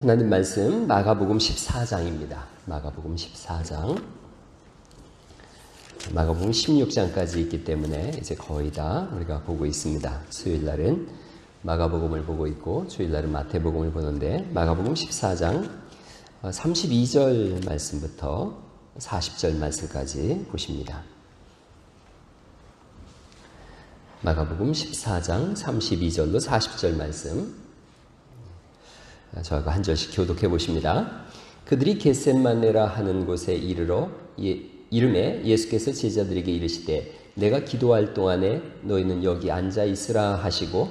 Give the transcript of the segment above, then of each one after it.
하나님 말씀 마가복음 14장입니다. 마가복음 14장. 마가복음 16장까지 있기 때문에 이제 거의 다 우리가 보고 있습니다. 수요일 날은 마가복음을 보고 있고 주일 날은 마태복음을 보는데 마가복음 14장 32절 말씀부터 40절 말씀까지 보십니다. 마가복음 14장 32절로 40절 말씀 저하고 한 절씩 교독해 보십니다. 그들이 겟셋마네라 하는 곳에 이름에 예수께서 제자들에게 이르시되 내가 기도할 동안에 너희는 여기 앉아 있으라 하시고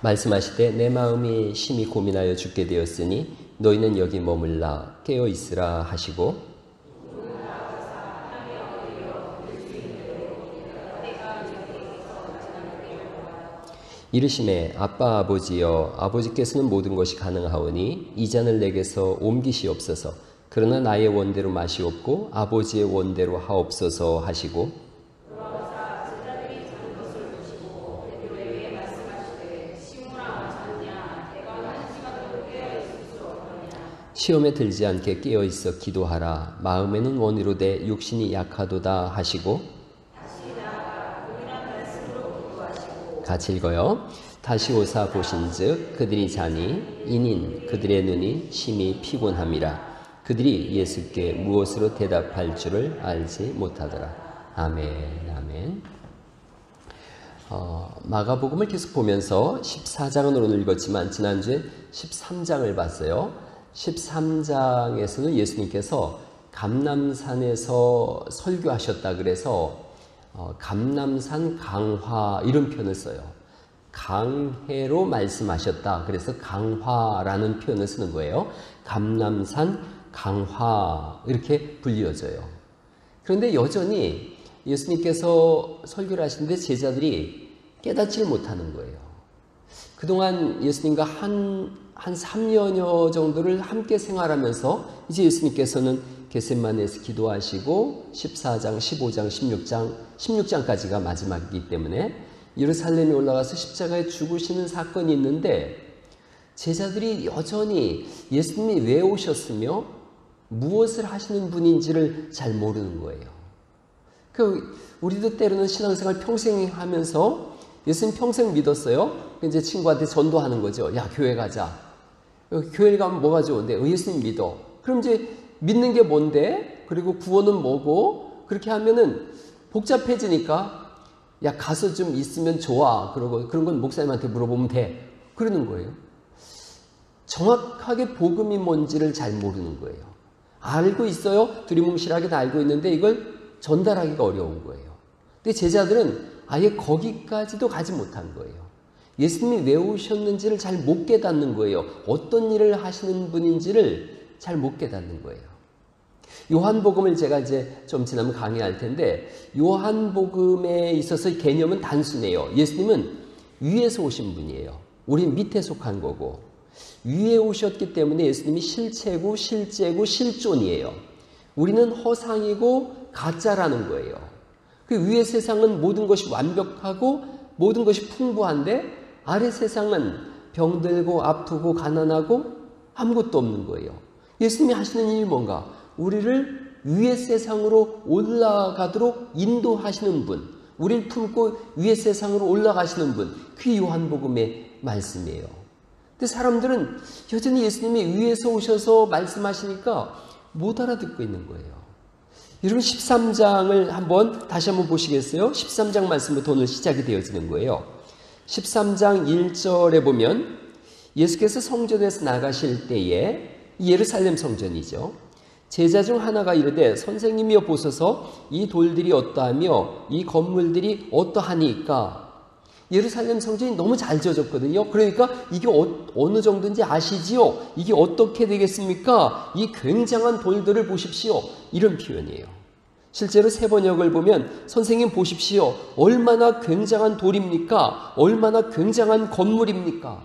말씀하시되 내 마음이 심히 고민하여 죽게 되었으니 너희는 여기 머물라 깨어 있으라 하시고 이르시매 아빠 아버지여 아버지께서는 모든 것이 가능하오니 이 잔을 내게서 옮기시옵소서. 그러나 나의 원대로 마시옵고 아버지의 원대로 하옵소서 하시고 시험에 들지 않게 깨어있어 기도하라. 마음에는 원이로되 육신이 약하도다 하시고 같이 읽어요. 다시 오사 보신즉 그들이 자니 이는 그들의 눈이 심히 피곤함이라. 그들이 예수께 무엇으로 대답할 줄을 알지 못하더라. 아멘. 아멘. 마가복음을 계속 보면서 14장은 오늘 읽었지만 지난주에 13장을 봤어요. 13장에서는 예수님께서 감람산에서 설교하셨다 그래서 감람산 강화 이런 표현을 써요. 강해로 말씀하셨다. 그래서 강화라는 표현을 쓰는 거예요. 감람산 강화 이렇게 불려져요. 그런데 여전히 예수님께서 설교를 하시는데 제자들이 깨닫지 못하는 거예요. 그동안 예수님과 한 3년여 정도를 함께 생활하면서 이제 예수님께서는 겟셋마네에서 기도하시고 14장, 15장, 16장까지가 마지막이기 때문에 예루살렘에 올라가서 십자가에 죽으시는 사건이 있는데 제자들이 여전히 예수님이 왜 오셨으며 무엇을 하시는 분인지를 잘 모르는 거예요. 우리도 때로는 신앙생활 평생 하면서 예수님 평생 믿었어요. 이제 친구한테 전도하는 거죠. 야, 교회 가자. 교회 가면 뭐가 좋은데? 예수님 믿어. 그럼 이제 믿는 게 뭔데? 그리고 구원은 뭐고? 그렇게 하면은 복잡해지니까 야, 가서 좀 있으면 좋아. 그러고 그런 건 목사님한테 물어보면 돼. 그러는 거예요. 정확하게 복음이 뭔지를 잘 모르는 거예요. 알고 있어요. 두리뭉실하게 다 알고 있는데 이걸 전달하기가 어려운 거예요. 근데 제자들은 아예 거기까지도 가지 못한 거예요. 예수님이 왜 오셨는지를 잘 못 깨닫는 거예요. 어떤 일을 하시는 분인지를 잘 못 깨닫는 거예요. 요한복음을 제가 이제 좀 지나면 강의할 텐데 요한복음에 있어서 개념은 단순해요. 예수님은 위에서 오신 분이에요. 우린 밑에 속한 거고 위에 오셨기 때문에 예수님이 실체고 실제고 실존이에요. 우리는 허상이고 가짜라는 거예요. 그 위의 세상은 모든 것이 완벽하고 모든 것이 풍부한데 아래 세상은 병들고 아프고 가난하고 아무것도 없는 거예요. 예수님이 하시는 일이 뭔가? 우리를 위의 세상으로 올라가도록 인도하시는 분, 우리를 품고 위의 세상으로 올라가시는 분, 그게 요한복음의 말씀이에요. 근데 사람들은 여전히 예수님이 위에서 오셔서 말씀하시니까 못 알아듣고 있는 거예요. 여러분 13장을 다시 한번 보시겠어요? 13장 말씀부터 오늘 시작이 되어지는 거예요. 13장 1절에 보면 예수께서 성전에서 나가실 때에 예루살렘 성전이죠. 제자 중 하나가 이르되 선생님이여 보소서 이 돌들이 어떠하며 이 건물들이 어떠하니까. 예루살렘 성전이 너무 잘 지어졌거든요. 그러니까 이게 어느 정도인지 아시지요? 이게 어떻게 되겠습니까? 이 굉장한 돌들을 보십시오. 이런 표현이에요. 실제로 새 번역을 보면 선생님 보십시오. 얼마나 굉장한 돌입니까? 얼마나 굉장한 건물입니까?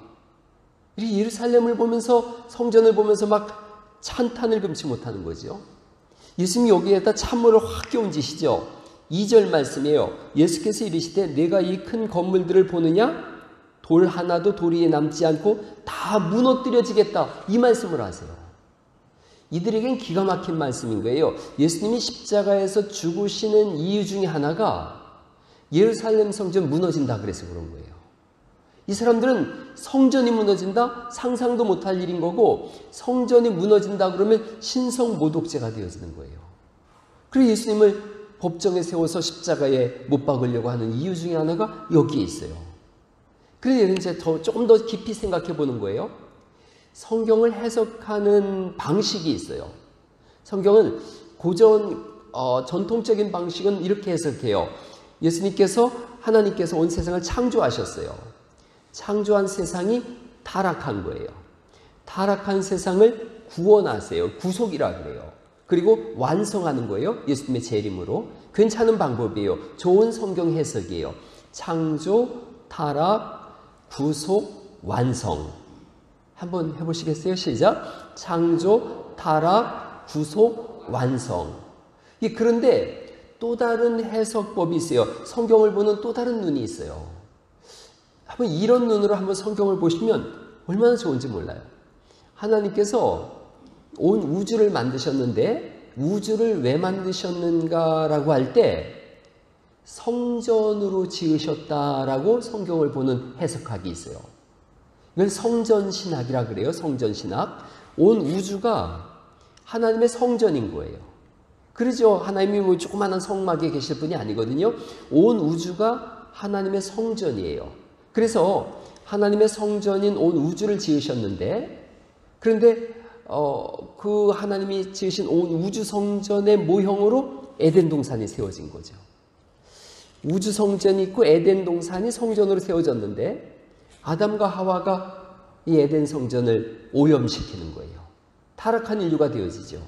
이 예루살렘을 보면서 성전을 보면서 막 찬탄을 금치 못하는 거죠. 예수님이 여기에다 찬물을 확 끼얹으시죠. 2절 말씀이에요. 예수께서 이르시되 내가 이 큰 건물들을 보느냐? 돌 하나도 돌 위에 남지 않고 다 무너뜨려지겠다. 이 말씀을 하세요. 이들에겐 기가 막힌 말씀인 거예요. 예수님이 십자가에서 죽으시는 이유 중에 하나가 예루살렘 성전 무너진다 그래서 그런 거예요. 이 사람들은 성전이 무너진다? 상상도 못할 일인 거고, 성전이 무너진다 그러면 신성모독죄가 되어지는 거예요. 그리고 예수님을 법정에 세워서 십자가에 못 박으려고 하는 이유 중에 하나가 여기에 있어요. 그래서 이제 조금 더 깊이 생각해 보는 거예요. 성경을 해석하는 방식이 있어요. 성경은 전통적인 방식은 이렇게 해석해요. 하나님께서 온 세상을 창조하셨어요. 창조한 세상이 타락한 거예요. 타락한 세상을 구원하세요. 구속이라 그래요. 그리고 완성하는 거예요. 예수님의 재림으로. 괜찮은 방법이에요. 좋은 성경 해석이에요. 창조, 타락, 구속, 완성. 한번 해보시겠어요? 시작. 창조, 타락, 구속, 완성. 그런데 또 다른 해석법이 있어요. 성경을 보는 또 다른 눈이 있어요. 한번 이런 눈으로 한번 성경을 보시면 얼마나 좋은지 몰라요. 하나님께서 온 우주를 만드셨는데 우주를 왜 만드셨는가라고 할 때 성전으로 지으셨다라고 성경을 보는 해석학이 있어요. 이걸 성전신학이라 그래요. 성전신학. 온 우주가 하나님의 성전인 거예요. 그러죠. 하나님이 조그마한 성막에 계실 분이 아니거든요. 온 우주가 하나님의 성전이에요. 그래서 하나님의 성전인 온 우주를 지으셨는데, 그런데 그 하나님이 지으신 온 우주 성전의 모형으로 에덴 동산이 세워진 거죠. 우주 성전이 있고 에덴 동산이 성전으로 세워졌는데 아담과 하와가 이 에덴 성전을 오염시키는 거예요. 타락한 인류가 되어지죠.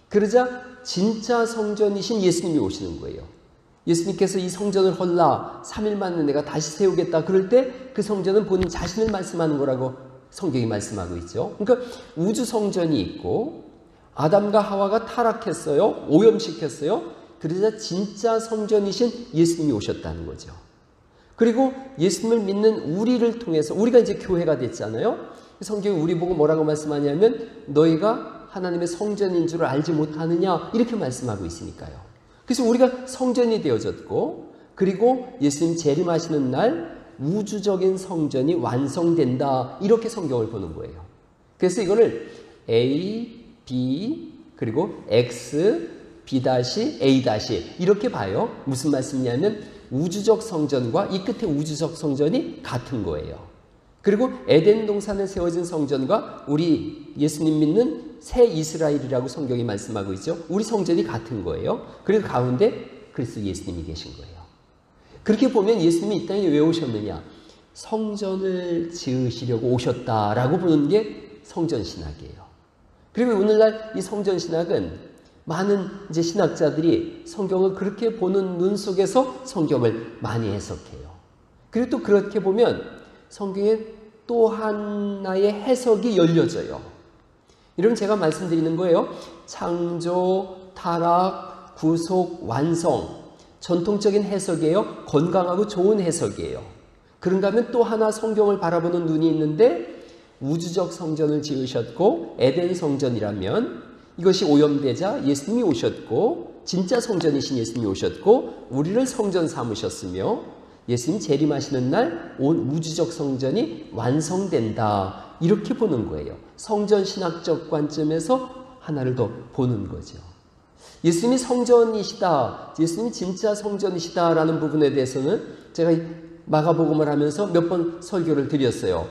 그러자 진짜 성전이신 예수님이 오시는 거예요. 예수님께서 이 성전을 헐라 3일 만에 내가 다시 세우겠다 그럴 때 그 성전은 본인 자신을 말씀하는 거라고 성경이 말씀하고 있죠. 그러니까 우주 성전이 있고 아담과 하와가 타락했어요. 오염시켰어요. 그러자 진짜 성전이신 예수님이 오셨다는 거죠. 그리고 예수님을 믿는 우리를 통해서 우리가 이제 교회가 됐잖아요. 성경이 우리 보고 뭐라고 말씀하냐면 너희가 하나님의 성전인 줄 알지 못하느냐 이렇게 말씀하고 있으니까요. 그래서 우리가 성전이 되어졌고 그리고 예수님 재림하시는 날 우주적인 성전이 완성된다 이렇게 성경을 보는 거예요. 그래서 이거를 A, B 그리고 X, B-A- 이렇게 봐요. 무슨 말씀이냐면 우주적 성전과 이 끝에 우주적 성전이 같은 거예요. 그리고 에덴 동산에 세워진 성전과 우리 예수님 믿는 새 이스라엘이라고 성경이 말씀하고 있죠. 우리 성전이 같은 거예요. 그리고 가운데 그리스도 예수님이 계신 거예요. 그렇게 보면 예수님이 이 땅에 왜 오셨느냐? 성전을 지으시려고 오셨다라고 보는 게 성전신학이에요. 그리고 오늘날 이 성전신학은 많은 이제 신학자들이 성경을 그렇게 보는 눈 속에서 성경을 많이 해석해요. 그리고 또 그렇게 보면 성경에 또 하나의 해석이 열려져요. 이러면 제가 말씀드리는 거예요. 창조, 타락, 구속, 완성. 전통적인 해석이에요. 건강하고 좋은 해석이에요. 그런가 하면 또 하나 성경을 바라보는 눈이 있는데 우주적 성전을 지으셨고 에덴 성전이라면 이것이 오염되자 예수님이 오셨고 진짜 성전이신 예수님이 오셨고 우리를 성전 삼으셨으며 예수님 재림하시는 날 온 우주적 성전이 완성된다 이렇게 보는 거예요. 성전 신학적 관점에서 하나를 더 보는 거죠. 예수님이 성전이시다, 예수님이 진짜 성전이시다라는 부분에 대해서는 제가 마가복음을 하면서 몇 번 설교를 드렸어요.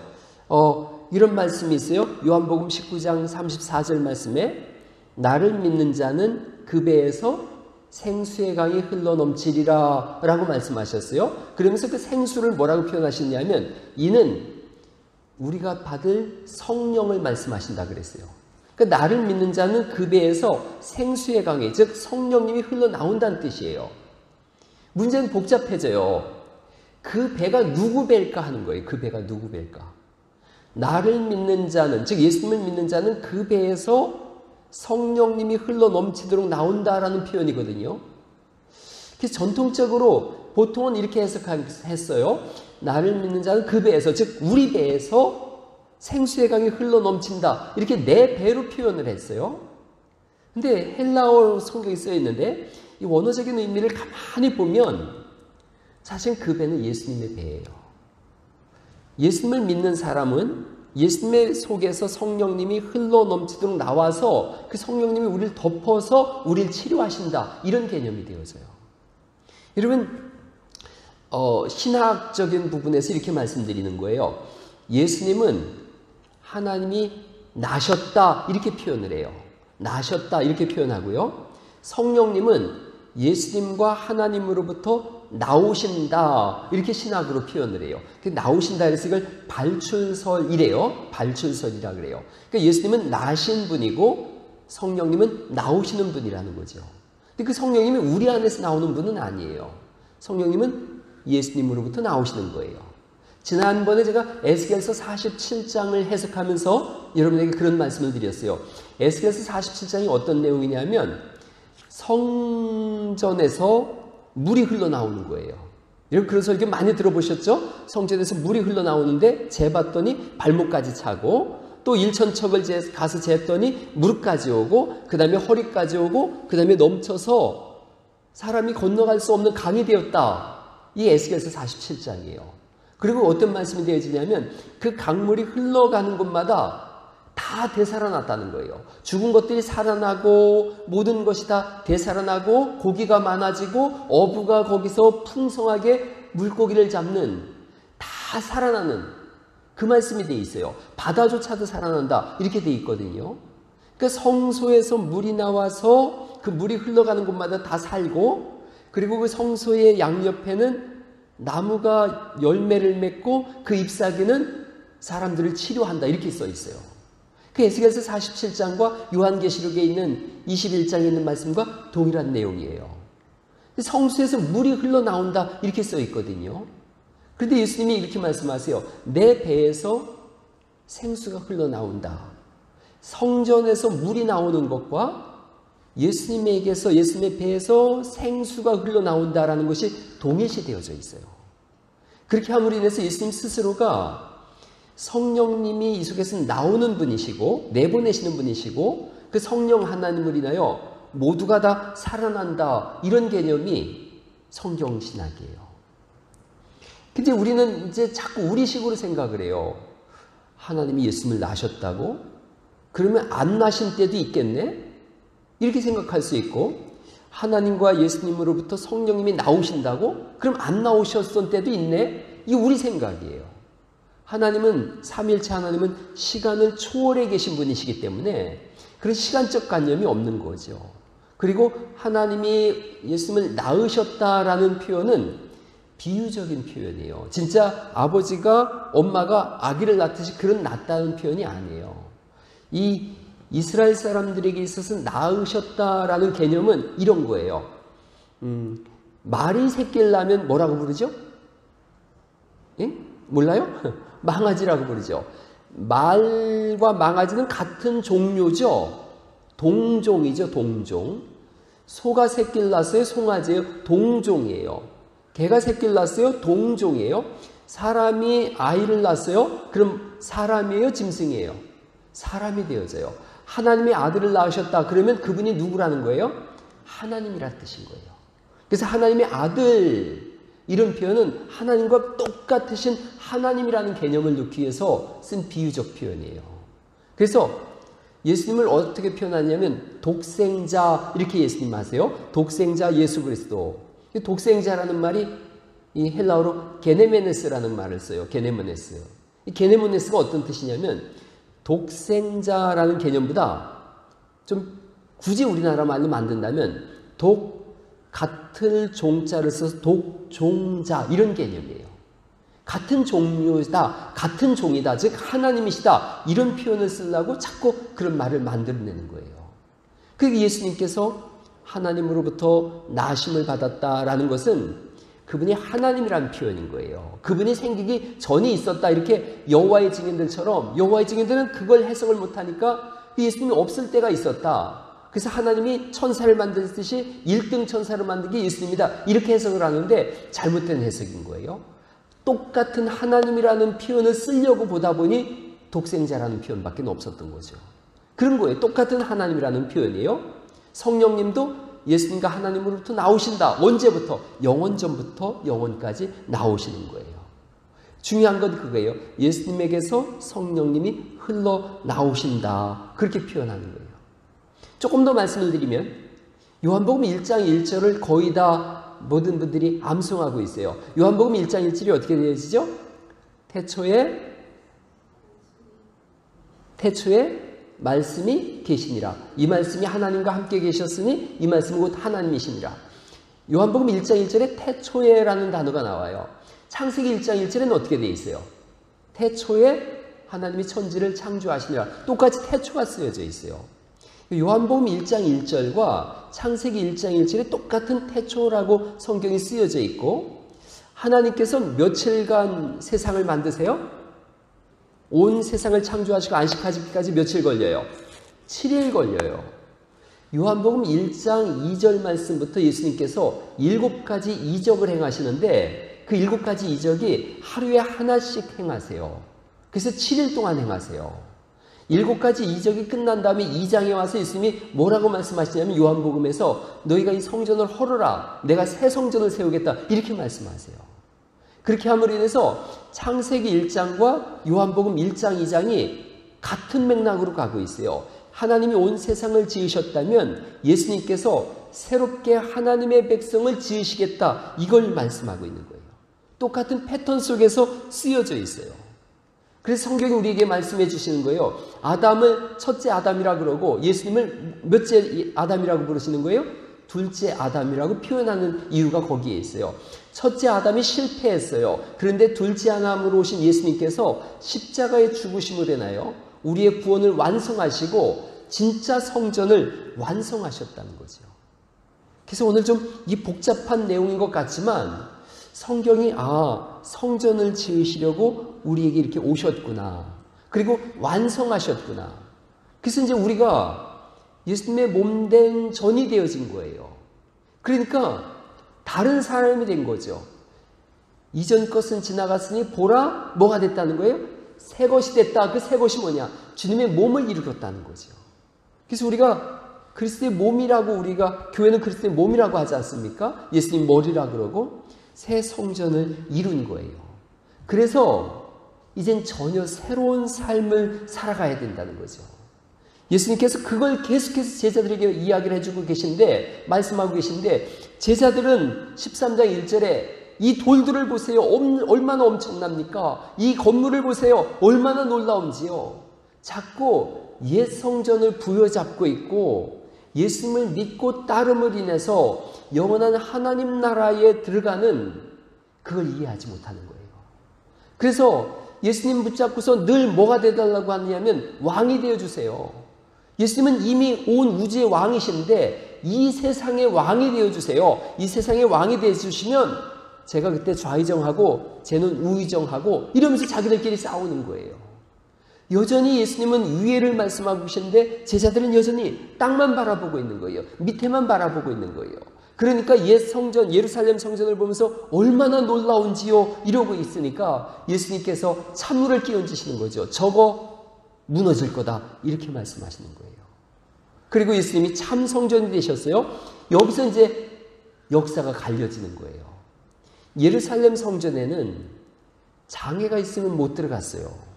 이런 말씀이 있어요. 요한복음 19장 34절 말씀에 나를 믿는 자는 그 배에서 생수의 강이 흘러넘치리라 라고 말씀하셨어요. 그러면서 그 생수를 뭐라고 표현하셨냐면 이는 우리가 받을 성령을 말씀하신다 그랬어요. 그러니까 나를 믿는 자는 그 배에서 생수의 강이 즉 성령님이 흘러나온다는 뜻이에요. 문제는 복잡해져요. 그 배가 누구 배일까 하는 거예요. 그 배가 누구 배일까? 나를 믿는 자는 즉 예수님을 믿는 자는 그 배에서 성령님이 흘러넘치도록 나온다라는 표현이거든요. 그래서 전통적으로 보통은 이렇게 해석했어요. 나를 믿는 자는 그 배에서, 즉 우리 배에서 생수의 강이 흘러 넘친다. 이렇게 내 배로 표현을 했어요. 근데 헬라어 성경에 쓰여 있는데 이 원어적인 의미를 가만히 보면 사실 그 배는 예수님의 배예요. 예수님을 믿는 사람은 예수님의 속에서 성령님이 흘러 넘치도록 나와서 그 성령님이 우리를 덮어서 우리를 치료하신다. 이런 개념이 되어져요. 여러분, 신학적인 부분에서 이렇게 말씀드리는 거예요. 예수님은 하나님이 나셨다. 이렇게 표현을 해요. 나셨다. 이렇게 표현하고요. 성령님은 예수님과 하나님으로부터 나오신다. 이렇게 신학으로 표현을 해요. 나오신다 해서 이걸 발출설이래요. 발출설이라 그래요. 그러니까 예수님은 나신 분이고 성령님은 나오시는 분이라는 거죠. 근데 그 성령님이 우리 안에서 나오는 분은 아니에요. 성령님은 예수님으로부터 나오시는 거예요. 지난번에 제가 에스겔서 47장을 해석하면서 여러분에게 그런 말씀을 드렸어요. 에스겔서 47장이 어떤 내용이냐면 성전에서 물이 흘러나오는 거예요. 여러분 그런 설교 많이 들어보셨죠? 성전에서 물이 흘러나오는데 재봤더니 발목까지 차고 또 일천척을 가서 쟀더니 무릎까지 오고 그 다음에 허리까지 오고 그 다음에 넘쳐서 사람이 건너갈 수 없는 강이 되었다. 이 에스겔서 47장이에요. 그리고 어떤 말씀이 되어지냐면 그 강물이 흘러가는 곳마다 다 되살아났다는 거예요. 죽은 것들이 살아나고 모든 것이 다 되살아나고 고기가 많아지고 어부가 거기서 풍성하게 물고기를 잡는 다 살아나는 그 말씀이 되어 있어요. 바다조차도 살아난다 이렇게 되어 있거든요. 그러니까 성소에서 물이 나와서 그 물이 흘러가는 곳마다 다 살고 그리고 그 성소의 양옆에는 나무가 열매를 맺고 그 잎사귀는 사람들을 치료한다 이렇게 써 있어요. 그 에스겔서 47장과 요한계시록에 있는 21장에 있는 말씀과 동일한 내용이에요. 성수에서 물이 흘러나온다 이렇게 써 있거든요. 그런데 예수님이 이렇게 말씀하세요. 내 배에서 생수가 흘러나온다. 성전에서 물이 나오는 것과 예수님에게서 예수님의 배에서 생수가 흘러나온다라는 것이 동일시 되어져 있어요. 그렇게 함으로 인해서 예수님 스스로가 성령님이 이 속에서 나오는 분이시고 내보내시는 분이시고 그 성령 하나님을 인하여 모두가 다 살아난다 이런 개념이 성경신학이에요. 근데 우리는 이제 자꾸 우리식으로 생각을 해요. 하나님이 예수님을 낳으셨다고? 그러면 안 낳으신 때도 있겠네? 이렇게 생각할 수 있고 하나님과 예수님으로부터 성령님이 나오신다고? 그럼 안 나오셨던 때도 있네? 이게 우리 생각이에요. 하나님은 삼위일체 하나님은 시간을 초월해 계신 분이시기 때문에 그런 시간적 관념이 없는 거죠. 그리고 하나님이 예수님을 낳으셨다라는 표현은 비유적인 표현이에요. 진짜 아버지가 엄마가 아기를 낳듯이 그런 낳았다는 표현이 아니에요. 이 이스라엘 사람들에게 있어서 낳으셨다라는 개념은 이런 거예요. 말이 새끼를 낳으면 뭐라고 부르죠? 예? 몰라요? 망아지라고 부르죠. 말과 망아지는 같은 종류죠. 동종이죠. 동종. 소가 새끼를 낳았어요. 송아지예요. 동종이에요. 개가 새끼를 낳았어요. 동종이에요. 사람이 아이를 낳았어요. 그럼 사람이에요? 짐승이에요? 사람이 되어져요. 하나님이 아들을 낳으셨다. 그러면 그분이 누구라는 거예요? 하나님이라는 뜻인 거예요. 그래서 하나님의 아들 이런 표현은 하나님과 똑같으신 하나님이라는 개념을 넣기 위해서 쓴 비유적 표현이에요. 그래서 예수님을 어떻게 표현하냐면 독생자 이렇게 예수님 하세요. 독생자 예수 그리스도. 독생자라는 말이 이 헬라어로 게네메네스라는 말을 써요. 게네모네스. 이 게네모네스가 어떤 뜻이냐면 독생자라는 개념보다 좀 굳이 우리나라 말로 만든다면 같은 종자를 써서 독종자 이런 개념이에요. 같은 종류다, 같은 종이다, 즉 하나님이시다 이런 표현을 쓰려고 자꾸 그런 말을 만들어내는 거예요. 그리고 예수님께서 하나님으로부터 나심을 받았다라는 것은 그분이 하나님이라는 표현인 거예요. 그분이 생기기 전이 있었다 이렇게 여호와의 증인들처럼 여호와의 증인들은 그걸 해석을 못하니까 예수님이 없을 때가 있었다. 그래서 하나님이 천사를 만드듯이 1등 천사를 만든 게 예수님이다. 이렇게 해석을 하는데 잘못된 해석인 거예요. 똑같은 하나님이라는 표현을 쓰려고 보다 보니 독생자라는 표현밖에 없었던 거죠. 그런 거예요. 똑같은 하나님이라는 표현이에요. 성령님도 예수님과 하나님으로부터 나오신다. 언제부터? 영원전부터 영원까지 나오시는 거예요. 중요한 건 그거예요. 예수님에게서 성령님이 흘러나오신다. 그렇게 표현하는 거예요. 조금 더 말씀을 드리면 요한복음 1장 1절을 거의 다 모든 분들이 암송하고 있어요. 요한복음 1장 1절이 어떻게 되어지죠? 태초에 말씀이 계시니라. 이 말씀이 하나님과 함께 계셨으니 이 말씀은 곧 하나님이시니라. 요한복음 1장 1절에 태초에라는 단어가 나와요. 창세기 1장 1절에는 어떻게 되어 있어요? 태초에 하나님이 천지를 창조하시니라. 똑같이 태초가 쓰여져 있어요. 요한복음 1장 1절과 창세기 1장 1절에 똑같은 태초라고 성경이 쓰여져 있고, 하나님께서 며칠간 세상을 만드세요? 온 세상을 창조하시고 안식하시기까지 며칠 걸려요? 7일 걸려요. 요한복음 1장 2절 말씀부터 예수님께서 7가지 이적을 행하시는데 그 7가지 이적이 하루에 하나씩 행하세요. 그래서 7일 동안 행하세요. 7가지 이적이 끝난 다음에 2장에 와서 예수님이 뭐라고 말씀하시냐면 요한복음에서 너희가 이 성전을 헐어라. 내가 새 성전을 세우겠다. 이렇게 말씀하세요. 그렇게 함으로 인해서 창세기 1장과 요한복음 1장 2장이 같은 맥락으로 가고 있어요. 하나님이 온 세상을 지으셨다면 예수님께서 새롭게 하나님의 백성을 지으시겠다. 이걸 말씀하고 있는 거예요. 똑같은 패턴 속에서 쓰여져 있어요. 그래서 성경이 우리에게 말씀해 주시는 거예요. 아담을 첫째 아담이라 그러고 예수님을 몇째 아담이라고 부르시는 거예요? 둘째 아담이라고 표현하는 이유가 거기에 있어요. 첫째 아담이 실패했어요. 그런데 둘째 아담으로 오신 예수님께서 십자가의 죽으심으로 인하여 우리의 구원을 완성하시고 진짜 성전을 완성하셨다는 거죠. 그래서 오늘 좀 이 복잡한 내용인 것 같지만 성경이 성전을 지으시려고 우리에게 이렇게 오셨구나. 그리고 완성하셨구나. 그래서 이제 우리가 예수님의 몸된 전이 되어진 거예요. 그러니까 다른 사람이 된 거죠. 이전 것은 지나갔으니 보라 뭐가 됐다는 거예요? 새 것이 됐다. 그 새 것이 뭐냐? 주님의 몸을 이루었다는 거죠. 그래서 우리가 그리스도의 몸이라고 우리가 교회는 그리스도의 몸이라고 하지 않습니까? 예수님 머리라 그러고 새 성전을 이룬 거예요. 그래서 이젠 전혀 새로운 삶을 살아가야 된다는 거죠. 예수님께서 그걸 계속해서 제자들에게 이야기를 해주고 계신데 말씀하고 계신데 제자들은 13장 1절에 이 돌들을 보세요. 얼마나 엄청납니까? 이 건물을 보세요. 얼마나 놀라운지요. 자꾸 옛 성전을 부여잡고 있고 예수님을 믿고 따름을 인해서 영원한 하나님 나라에 들어가는 그걸 이해하지 못하는 거예요. 그래서 예수님 붙잡고서 늘 뭐가 되달라고 하냐면 왕이 되어주세요. 예수님은 이미 온 우주의 왕이신데 이 세상의 왕이 되어주세요. 이 세상의 왕이 되어주시면 제가 그때 좌의정하고 쟤는 우의정하고 이러면서 자기들끼리 싸우는 거예요. 여전히 예수님은 위에를 말씀하고 계시는데 제자들은 여전히 땅만 바라보고 있는 거예요. 밑에만 바라보고 있는 거예요. 그러니까 옛 성전, 예루살렘 성전을 보면서 얼마나 놀라운지요 이러고 있으니까 예수님께서 찬물을 끼얹으시는 거죠. 저거 무너질 거다 이렇게 말씀하시는 거예요. 그리고 예수님이 참 성전이 되셨어요. 여기서 이제 역사가 갈려지는 거예요. 예루살렘 성전에는 장애가 있으면 못 들어갔어요.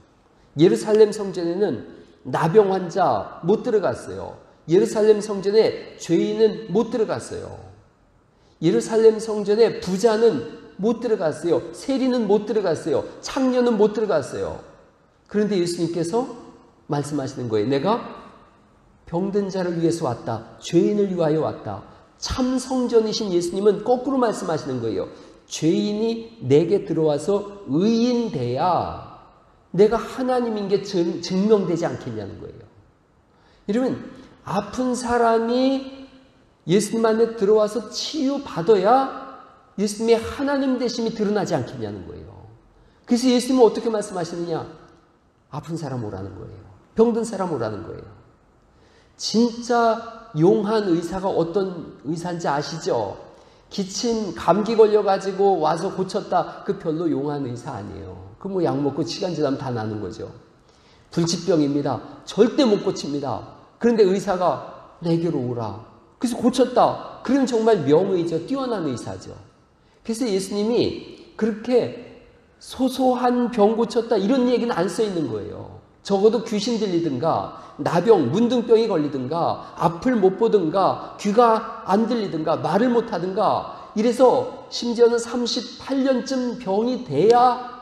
예루살렘 성전에는 나병 환자 못 들어갔어요. 예루살렘 성전에 죄인은 못 들어갔어요. 예루살렘 성전에 부자는 못 들어갔어요. 세리는 못 들어갔어요. 창녀는 못 들어갔어요. 그런데 예수님께서 말씀하시는 거예요. 내가 병든 자를 위해서 왔다. 죄인을 위하여 왔다. 참 성전이신 예수님은 거꾸로 말씀하시는 거예요. 죄인이 내게 들어와서 의인 돼야 내가 하나님인 게 증명되지 않겠냐는 거예요. 여러분, 아픈 사람이 예수님 안에 들어와서 치유받아야 예수님의 하나님 되심이 드러나지 않겠냐는 거예요. 그래서 예수님은 어떻게 말씀하시느냐? 아픈 사람 오라는 거예요. 병든 사람 오라는 거예요. 진짜 용한 의사가 어떤 의사인지 아시죠? 기침, 감기 걸려가지고 와서 고쳤다. 그 별로 용한 의사 아니에요. 그 뭐 약 먹고 시간 지나면 다 나는 거죠. 불치병입니다. 절대 못 고칩니다. 그런데 의사가 내게로 오라. 그래서 고쳤다. 그러면 정말 명의죠. 뛰어난 의사죠. 그래서 예수님이 그렇게 소소한 병 고쳤다 이런 얘기는 안 써 있는 거예요. 적어도 귀신 들리든가 나병, 문둥병이 걸리든가 앞을 못 보든가 귀가 안 들리든가 말을 못 하든가 이래서 심지어는 38년쯤 병이 돼야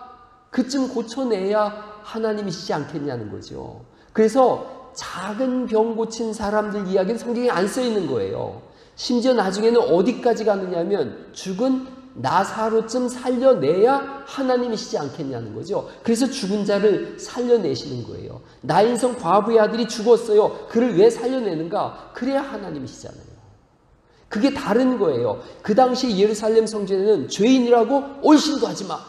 그쯤 고쳐내야 하나님이시지 않겠냐는 거죠. 그래서 작은 병 고친 사람들 이야기는 성경에 안 써 있는 거예요. 심지어 나중에는 어디까지 가느냐면 죽은 나사로쯤 살려내야 하나님이시지 않겠냐는 거죠. 그래서 죽은 자를 살려내시는 거예요. 나인성 과부의 아들이 죽었어요. 그를 왜 살려내는가? 그래야 하나님이시잖아요. 그게 다른 거예요. 그 당시 예루살렘 성전에는 죄인이라고 얼씬도 하지 마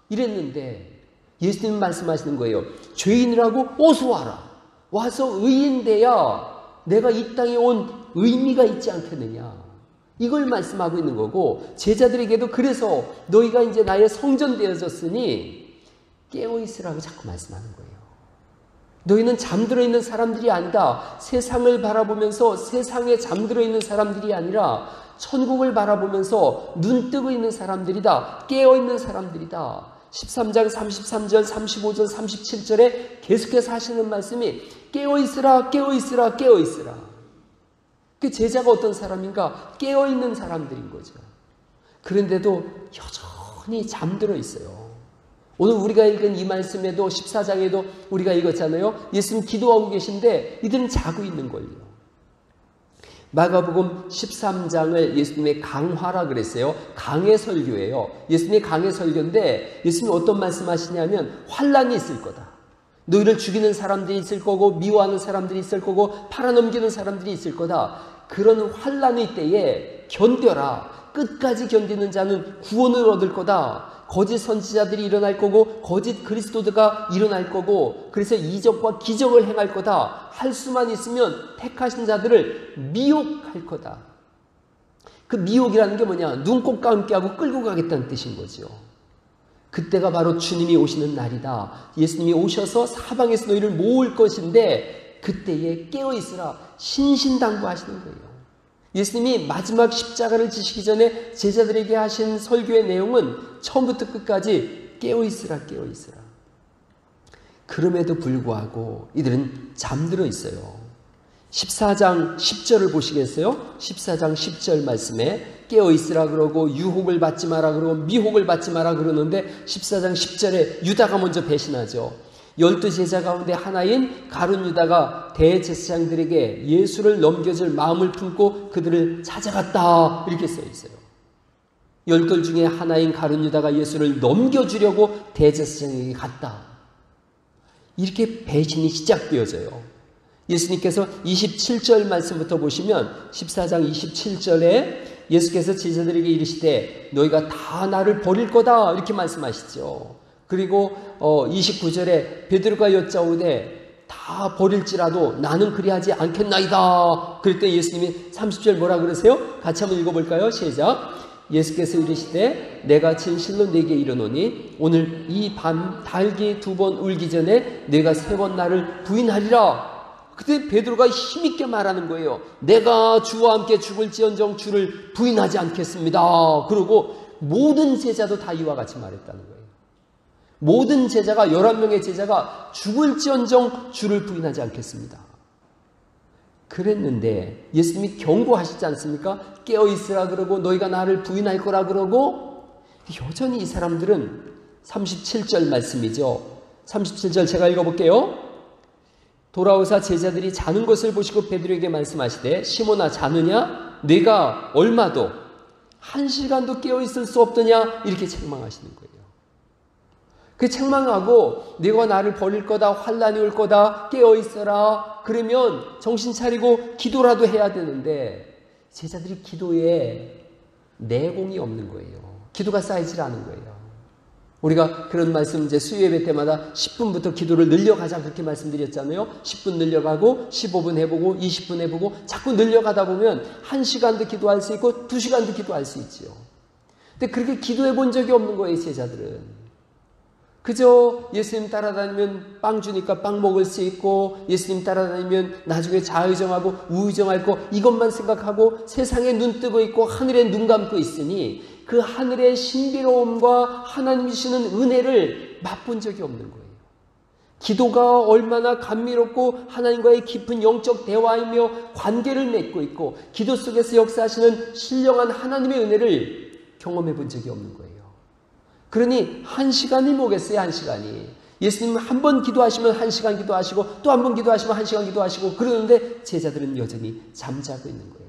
이랬는데 예수님 말씀하시는 거예요. 죄인이라고 어서 와라. 와서 의인 돼야 내가 이 땅에 온 의미가 있지 않겠느냐. 이걸 말씀하고 있는 거고 제자들에게도 그래서 너희가 이제 나의 성전 되어졌으니 깨어있으라고 자꾸 말씀하는 거예요. 너희는 잠들어 있는 사람들이 아니다. 세상을 바라보면서 세상에 잠들어 있는 사람들이 아니라 천국을 바라보면서 눈 뜨고 있는 사람들이다. 깨어있는 사람들이다. 13장 33절 35절 37절에 계속해서 하시는 말씀이 깨어있으라 깨어있으라 깨어있으라. 그 제자가 어떤 사람인가? 깨어있는 사람들인 거죠. 그런데도 여전히 잠들어 있어요. 오늘 우리가 읽은 이 말씀에도 14장에도 우리가 읽었잖아요. 예수님 기도하고 계신데 이들은 자고 있는 걸요. 마가복음 13장을 예수님의 강화라 그랬어요. 강해 설교예요. 예수님의 강해 설교인데 예수님이 어떤 말씀하시냐면 환란이 있을 거다. 너희를 죽이는 사람들이 있을 거고 미워하는 사람들이 있을 거고 팔아넘기는 사람들이 있을 거다. 그런 환란의 때에 견뎌라. 끝까지 견디는 자는 구원을 얻을 거다. 거짓 선지자들이 일어날 거고 거짓 그리스도가 일어날 거고 그래서 이적과 기적을 행할 거다. 할 수만 있으면 택하신 자들을 미혹할 거다. 그 미혹이라는 게 뭐냐? 눈곱과 함께하고 끌고 가겠다는 뜻인 거죠. 그때가 바로 주님이 오시는 날이다. 예수님이 오셔서 사방에서 너희를 모을 것인데 그때에 깨어있으라 신신당부하시는 거예요. 예수님이 마지막 십자가를 지시기 전에 제자들에게 하신 설교의 내용은 처음부터 끝까지 깨어있으라 깨어있으라. 그럼에도 불구하고 이들은 잠들어 있어요. 14장 10절을 보시겠어요? 14장 10절 말씀에 깨어있으라 그러고 유혹을 받지 마라 그러고 미혹을 받지 마라 그러는데 14장 10절에 유다가 먼저 배신하죠. 12제자 가운데 하나인 가룟 유다가 대제사장들에게 예수를 넘겨줄 마음을 품고 그들을 찾아갔다 이렇게 써 있어요. 12 중에 하나인 가룟 유다가 예수를 넘겨주려고 대제사장에게 갔다. 이렇게 배신이 시작되어져요. 예수님께서 27절 말씀부터 보시면 14장 27절에 예수께서 제자들에게 이르시되 너희가 다 나를 버릴 거다 이렇게 말씀하시죠. 그리고 29절에 베드로가 여짜오되 다 버릴지라도 나는 그리하지 않겠나이다. 그랬더니 예수님이 30절 뭐라 그러세요? 같이 한번 읽어볼까요? 시작. 예수께서 이르시되 내가 진실로 네게 이르노니 오늘 이 밤 달기 2번 울기 전에 네가 3번 나를 부인하리라. 그때 베드로가 힘있게 말하는 거예요. 내가 주와 함께 죽을지언정 주를 부인하지 않겠습니다. 그러고 모든 제자도 다 이와 같이 말했다는 거예요. 모든 제자가 11명의 제자가 죽을지언정 주를 부인하지 않겠습니다. 그랬는데 예수님이 경고하시지 않습니까? 깨어있으라 그러고 너희가 나를 부인할 거라 그러고 여전히 이 사람들은 37절 말씀이죠. 37절 제가 읽어볼게요. 돌아오사 제자들이 자는 것을 보시고 베드로에게 말씀하시되 시몬아 자느냐? 네가 얼마도 1시간도 깨어있을 수 없더냐? 이렇게 책망하시는 거예요. 그 책망하고 네가 나를 버릴 거다. 환란이 올 거다. 깨어있어라. 그러면 정신 차리고 기도라도 해야 되는데 제자들이 기도에 내공이 없는 거예요. 기도가 쌓이질 않은 거예요. 우리가 그런 말씀 이제 수요예배 때마다 10분부터 기도를 늘려가자 그렇게 말씀드렸잖아요. 10분 늘려가고 15분 해보고 20분 해보고 자꾸 늘려가다 보면 1시간도 기도할 수 있고 2시간도 기도할 수 있지요. 근데 그렇게 기도해 본 적이 없는 거예요, 제자들은. 그저 예수님 따라다니면 빵 주니까 빵 먹을 수 있고 예수님 따라다니면 나중에 좌의정하고 우의정할 거 이것만 생각하고 세상에 눈 뜨고 있고 하늘에 눈 감고 있으니 그 하늘의 신비로움과 하나님이 주시는 은혜를 맛본 적이 없는 거예요. 기도가 얼마나 감미롭고 하나님과의 깊은 영적 대화이며 관계를 맺고 있고 기도 속에서 역사하시는 신령한 하나님의 은혜를 경험해 본 적이 없는 거예요. 그러니 1시간이 뭐겠어요, 1시간이. 예수님 한 번 기도하시면 1시간 기도하시고 또 한 번 기도하시면 1시간 기도하시고 그러는데 제자들은 여전히 잠자고 있는 거예요.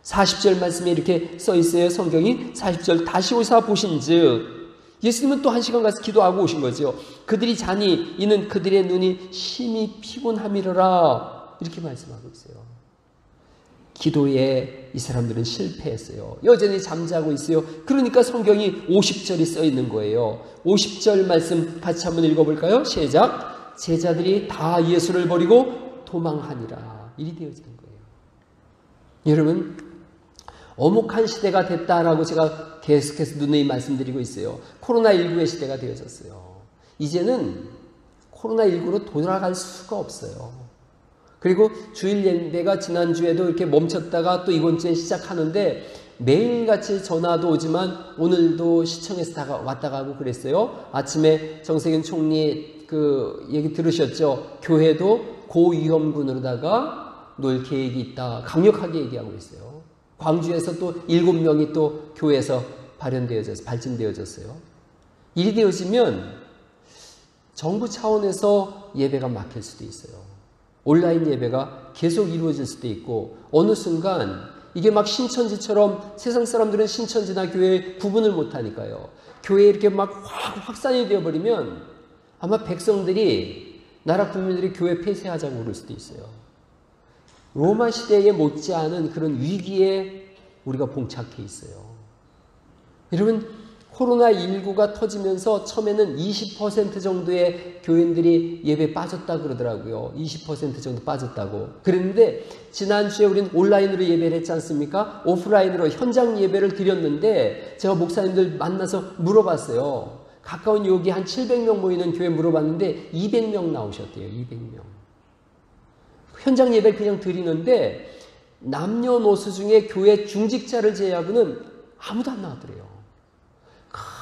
40절 말씀에 이렇게 써 있어요. 성경이 40절 다시 오사 보신즉 예수님은 또 1시간 가서 기도하고 오신 거죠. 그들이 자니 이는 그들의 눈이 심히 피곤함이로라 이렇게 말씀하고 있어요. 기도에 이 사람들은 실패했어요. 여전히 잠자고 있어요. 그러니까 성경이 50절이 써 있는 거예요. 50절 말씀 같이 한번 읽어볼까요? 시작. 제자들이 다 예수를 버리고 도망하니라. 일이 되어지는 거예요. 여러분, 어목한 시대가 됐다라고 제가 계속해서 누누이 말씀드리고 있어요. 코로나19의 시대가 되어졌어요. 이제는 코로나19로 돌아갈 수가 없어요. 그리고 주일 예배가 지난주에도 이렇게 멈췄다가 또 이번 주에 시작하는데 매일같이 전화도 오지만 오늘도 시청에서 왔다 가고 그랬어요. 아침에 정세균 총리 그 얘기 들으셨죠? 교회도 고위험군으로다가 놓을 계획이 있다. 강력하게 얘기하고 있어요. 광주에서 또 7명이 또 교회에서 발진되어졌어요. 일이 되어지면 정부 차원에서 예배가 막힐 수도 있어요. 온라인 예배가 계속 이루어질 수도 있고 어느 순간 이게 막 신천지처럼 세상 사람들은 신천지나 교회 구분을 못하니까요. 교회에 이렇게 막 확산이 되어버리면 아마 백성들이 나라 국민들이 교회 폐쇄하자고 그럴 수도 있어요. 로마 시대에 못지않은 그런 위기에 우리가 봉착해 있어요. 여러분 코로나19가 터지면서 처음에는 20% 정도의 교인들이 예배 빠졌다 그러더라고요. 20% 정도 빠졌다고. 그랬는데 지난주에 우리는 온라인으로 예배를 했지 않습니까? 오프라인으로 현장 예배를 드렸는데 제가 목사님들 만나서 물어봤어요. 가까운 여기 한 700명 모이는 교회 물어봤는데 200명 나오셨대요. 200명. 현장 예배를 그냥 드리는데 남녀노소 중에 교회 중직자를 제외하고는 아무도 안 나왔더래요.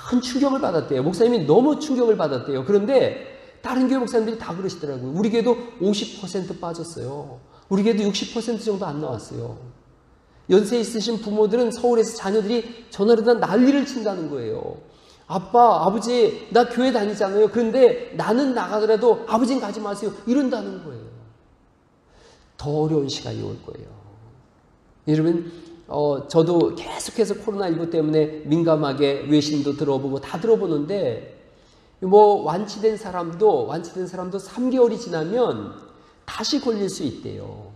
큰 충격을 받았대요. 목사님이 너무 충격을 받았대요. 그런데 다른 교회 목사님들이 다 그러시더라고요. 우리 교회도 50% 빠졌어요. 우리 교회도 60% 정도 안 나왔어요. 연세 있으신 부모들은 서울에서 자녀들이 전화로 다 난리를 친다는 거예요. 아빠, 아버지, 나 교회 다니잖아요. 그런데 나는 나가더라도 아버지는 가지 마세요. 이런다는 거예요. 더 어려운 시간이 올 거예요. 여러분, 저도 계속해서 코로나19 때문에 민감하게 외신도 들어보고 다 들어보는데, 완치된 사람도 3개월이 지나면 다시 걸릴 수 있대요.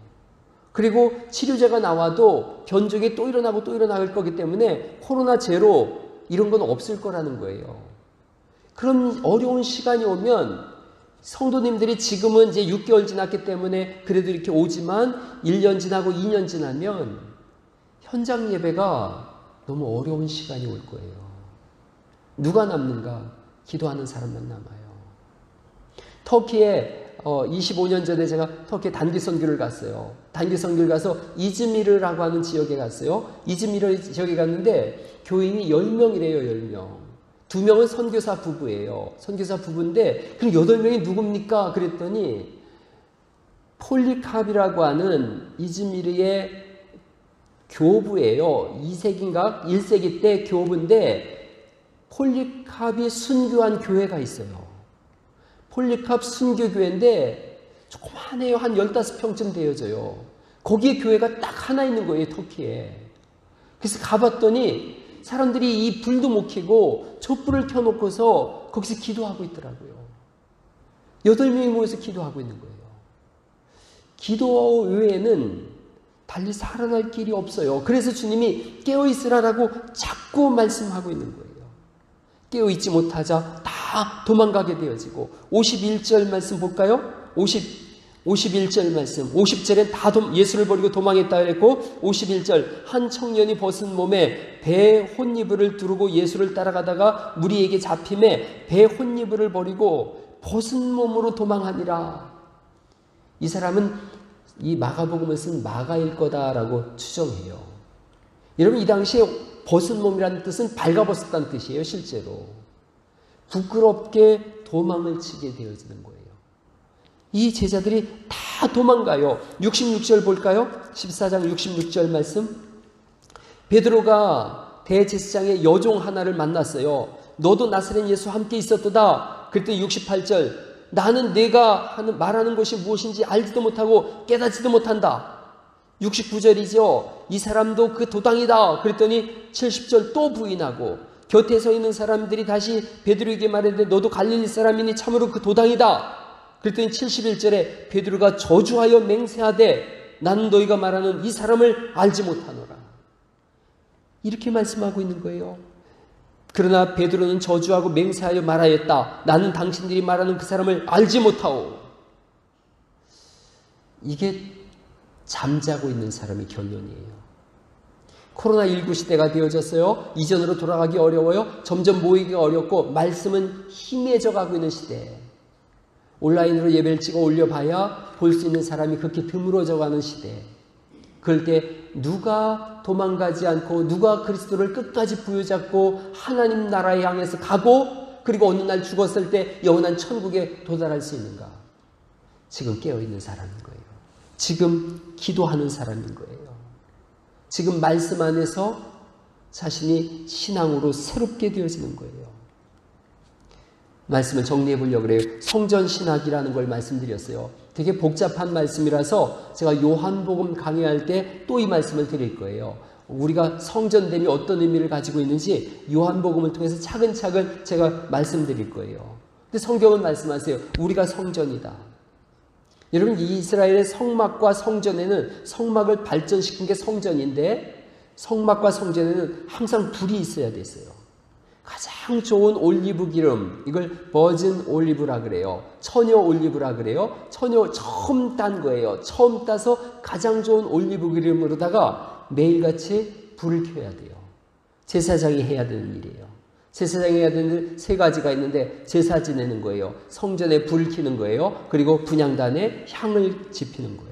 그리고 치료제가 나와도 변종이 또 일어나고 또 일어날 거기 때문에 코로나 제로 이런 건 없을 거라는 거예요. 그런 어려운 시간이 오면 성도님들이 지금은 이제 6개월 지났기 때문에 그래도 이렇게 오지만 1년 지나고 2년 지나면 현장 예배가 너무 어려운 시간이 올 거예요. 누가 남는가? 기도하는 사람만 남아요. 터키에 25년 전에 제가 터키에 단기 선교를 갔어요. 단기 선교를 가서 이즈미르라고 하는 지역에 갔어요. 이즈미르 지역에 갔는데 교인이 10명이래요. 10명. 2명은 선교사 부부예요. 선교사 부부인데 그럼 8명이 누굽니까? 그랬더니 폴리캅이라고 하는 이즈미르의 교부예요. 2세기인가 1세기 때 교부인데 폴리캅이 순교한 교회가 있어요. 폴리캅 순교교회인데 조그만해요. 한 15평쯤 되어져요. 거기에 교회가 딱 하나 있는 거예요. 터키에. 그래서 가봤더니 사람들이 이 불도 못 켜고 촛불을 켜놓고서 거기서 기도하고 있더라고요. 8명이 모여서 기도하고 있는 거예요. 기도 외에는 달리 살아날 길이 없어요. 그래서 주님이 깨어있으라라고 자꾸 말씀하고 있는 거예요. 깨어있지 못하자 다 도망가게 되어지고 51절 말씀 볼까요? 51절 말씀 50절에 다 예수를 버리고 도망했다 그랬고 51절 한 청년이 벗은 몸에 배 혼이불을 두르고 예수를 따라가다가 무리에게 잡힘에 배 혼이불을 버리고 벗은 몸으로 도망하니라. 이 사람은 이 마가복음을 쓴 마가일 거다라고 추정해요. 여러분 이 당시에 벗은 몸이라는 뜻은 발가벗었다는 뜻이에요. 실제로 부끄럽게 도망을 치게 되어지는 거예요. 이 제자들이 다 도망가요. 66절 볼까요? 14장 66절 말씀. 베드로가 대제사장의 여종 하나를 만났어요. 너도 나사렛 예수와 함께 있었도다. 그랬더니 68절 나는 내가 말하는 것이 무엇인지 알지도 못하고 깨닫지도 못한다. 69절이죠. 이 사람도 그 도당이다. 그랬더니 70절 또 부인하고 곁에 서 있는 사람들이 다시 베드로에게 말했는데 너도 갈릴리 사람이니 참으로 그 도당이다. 그랬더니 71절에 베드로가 저주하여 맹세하되 나는 너희가 말하는 이 사람을 알지 못하노라. 이렇게 말씀하고 있는 거예요. 그러나 베드로는 저주하고 맹세하여 말하였다. 나는 당신들이 말하는 그 사람을 알지 못하오. 이게 잠자고 있는 사람의 결론이에요. 코로나19 시대가 되어졌어요. 이전으로 돌아가기 어려워요. 점점 모이기가 어렵고 말씀은 희미해져 가고 있는 시대. 온라인으로 예배를 찍어 올려봐야 볼 수 있는 사람이 그렇게 드물어져 가는 시대. 그럴 때 누가 도망가지 않고 누가 그리스도를 끝까지 부여잡고 하나님 나라에 향해서 가고 그리고 어느 날 죽었을 때 영원한 천국에 도달할 수 있는가? 지금 깨어있는 사람인 거예요. 지금 기도하는 사람인 거예요. 지금 말씀 안에서 자신이 신앙으로 새롭게 되어지는 거예요. 말씀을 정리해 보려고 그래요. 성전신학이라는 걸 말씀드렸어요. 되게 복잡한 말씀이라서 제가 요한복음 강의할 때 또 이 말씀을 드릴 거예요. 우리가 성전됨이 어떤 의미를 가지고 있는지 요한복음을 통해서 차근차근 제가 말씀드릴 거예요. 근데 성경은 말씀하세요. 우리가 성전이다. 여러분 이 이스라엘의 성막과 성전에는 성막을 발전시킨 게 성전인데 성막과 성전에는 항상 불이 있어야 됐어요. 가장 좋은 올리브 기름, 이걸 버진 올리브라 그래요. 처녀 올리브라 그래요. 처녀 처음 딴 거예요. 처음 따서 가장 좋은 올리브 기름으로다가 매일같이 불을 켜야 돼요. 제사장이 해야 되는 일이에요. 제사장이 해야 되는 세 가지가 있는데 제사 지내는 거예요. 성전에 불을 켜는 거예요. 그리고 분향단에 향을 지피는 거예요.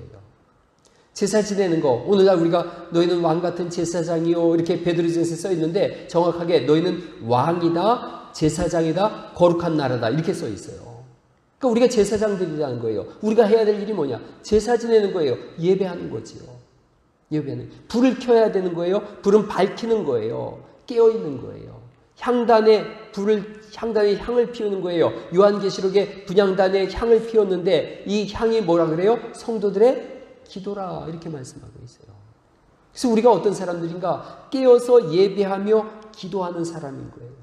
제사 지내는 거, 오늘날 우리가 너희는 왕 같은 제사장이요 이렇게 베드로전서에 써 있는데 정확하게 너희는 왕이다, 제사장이다, 거룩한 나라다 이렇게 써 있어요. 그러니까 우리가 제사장들이라는 거예요. 우리가 해야 될 일이 뭐냐? 제사 지내는 거예요. 예배하는 거지요. 예배는 불을 켜야 되는 거예요. 불은 밝히는 거예요. 깨어 있는 거예요. 향단에 향을 피우는 거예요. 요한계시록에 분향단에 향을 피웠는데 이 향이 뭐라 그래요? 성도들의 기도라 이렇게 말씀하고 있어요. 그래서 우리가 어떤 사람들인가? 깨어서 예배하며 기도하는 사람인 거예요.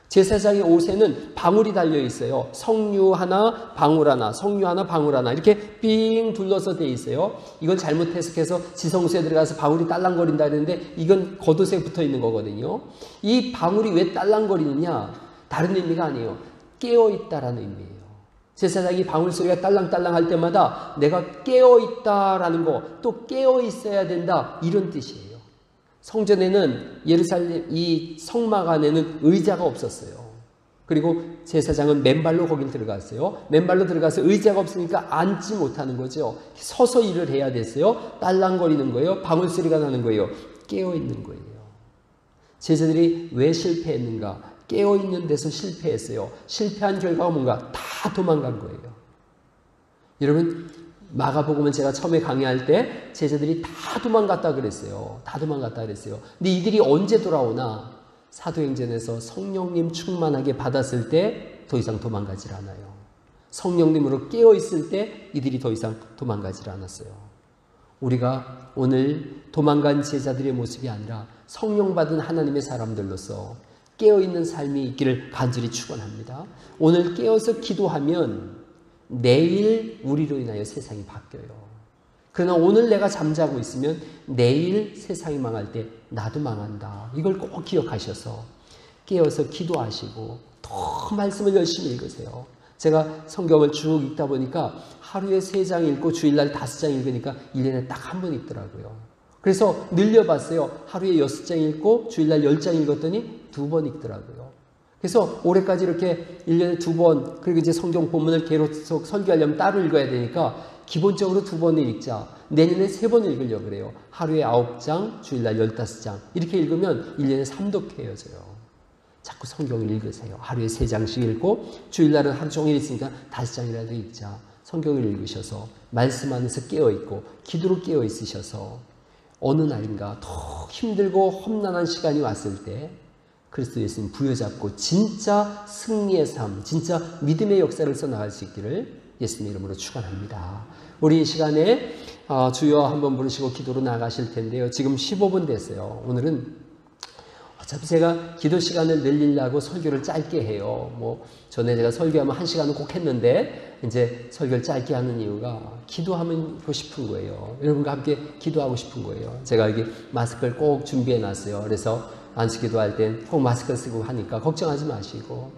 제사장의 옷에는 방울이 달려 있어요. 성류 하나, 방울 하나, 성류 하나, 방울 하나 이렇게 삥 둘러서 돼 있어요. 이건 잘못 해석해서 지성소에 들어가서 방울이 딸랑거린다 그랬는데 이건 겉옷에 붙어 있는 거거든요. 이 방울이 왜 딸랑거리느냐? 다른 의미가 아니에요. 깨어있다라는 의미예요. 제사장이 방울 소리가 딸랑딸랑 할 때마다 내가 깨어있다라는 거, 또 깨어있어야 된다 이런 뜻이에요. 성전에는 예루살렘 이 성막 안에는 의자가 없었어요. 그리고 제사장은 맨발로 거길 들어갔어요. 맨발로 들어가서 의자가 없으니까 앉지 못하는 거죠. 서서 일을 해야 됐어요. 딸랑거리는 거예요. 방울 소리가 나는 거예요. 깨어있는 거예요. 제자들이 왜 실패했는가? 깨어있는 데서 실패했어요. 실패한 결과가 뭔가? 다 도망간 거예요. 여러분 마가복음은 제가 처음에 강의할 때 제자들이 다 도망갔다 그랬어요. 다 도망갔다 그랬어요. 근데 이들이 언제 돌아오나? 사도행전에서 성령님 충만하게 받았을 때 더 이상 도망가질 않아요. 성령님으로 깨어있을 때 이들이 더 이상 도망가질 않았어요. 우리가 오늘 도망간 제자들의 모습이 아니라 성령 받은 하나님의 사람들로서 깨어있는 삶이 있기를 간절히 축원합니다. 오늘 깨어서 기도하면 내일 우리로 인하여 세상이 바뀌어요. 그러나 오늘 내가 잠자고 있으면 내일 세상이 망할 때 나도 망한다. 이걸 꼭 기억하셔서 깨어서 기도하시고 더 말씀을 열심히 읽으세요. 제가 성경을 쭉 읽다 보니까 하루에 3장 읽고 주일날 5장 읽으니까 1년에 딱 한 번 읽더라고요. 그래서 늘려봤어요. 하루에 6장 읽고 주일날 10장 읽었더니 2번 읽더라고요. 그래서 올해까지 이렇게 1년에 2번, 그리고 이제 성경 본문을 계속 설교하려면 따로 읽어야 되니까 기본적으로 2번을 읽자. 내년에 3번 읽으려고 그래요. 하루에 9장, 주일날 15장. 이렇게 읽으면 1년에 3독해져요. 자꾸 성경을 읽으세요. 하루에 3장씩 읽고 주일날은 하루 종일 있으니까 5장이라도 읽자. 성경을 읽으셔서 말씀 안에서 깨어있고 기도로 깨어있으셔서 어느 날인가 더 힘들고 험난한 시간이 왔을 때 그리스도 예수님 부여잡고 진짜 승리의 삶, 진짜 믿음의 역사를 써나갈 수 있기를 예수님 이름으로 축원합니다. 우리 이 시간에 주여 한번 부르시고 기도로 나가실 텐데요. 지금 15분 됐어요. 오늘은 어차피 제가 기도 시간을 늘리려고 설교를 짧게 해요. 전에 제가 설교하면 1시간은 꼭 했는데 이제 설교를 짧게 하는 이유가 기도하고 싶은 거예요. 여러분과 함께 기도하고 싶은 거예요. 제가 여기 마스크를 꼭 준비해 놨어요. 그래서 안수 기도할 땐 꼭 마스크 쓰고 하니까 걱정하지 마시고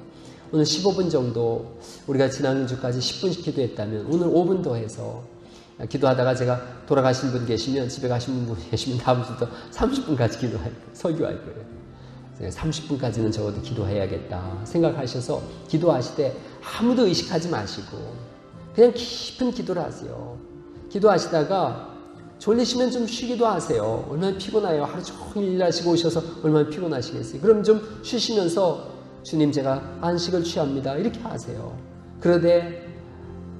오늘 15분 정도 우리가 지난주까지 10분씩 기도했다면 오늘 5분 더 해서 기도하다가 제가 돌아가신 분 계시면 집에 가신 분 계시면 다음 주부터 30분까지 설교할 거예요. 30분까지는 적어도 기도해야겠다 생각하셔서 기도하실 때 아무도 의식하지 마시고 그냥 깊은 기도를 하세요. 기도하시다가 졸리시면 좀 쉬기도 하세요. 얼마나 피곤해요. 하루 종일 일하시고 오셔서 얼마나 피곤하시겠어요. 그럼 좀 쉬시면서 주님 제가 안식을 취합니다. 이렇게 하세요. 그런데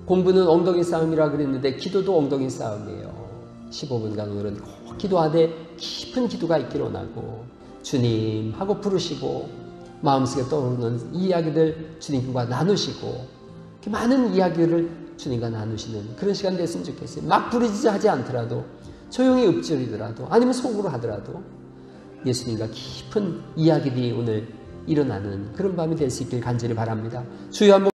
공부는 엉덩이 싸움이라 그랬는데 기도도 엉덩이 싸움이에요. 15분간 오늘은 기도하되 깊은 기도가 있기를 원하고 주님 하고 부르시고 마음속에 떠오르는 이야기들 주님과 나누시고 많은 이야기를 주님과 나누시는 그런 시간 됐으면 좋겠어요. 막 부르짖지 않더라도 조용히 읊조리더라도 아니면 속으로 하더라도 예수님과 깊은 이야기들이 오늘 일어나는 그런 밤이 될 수 있길 간절히 바랍니다. 주여 한번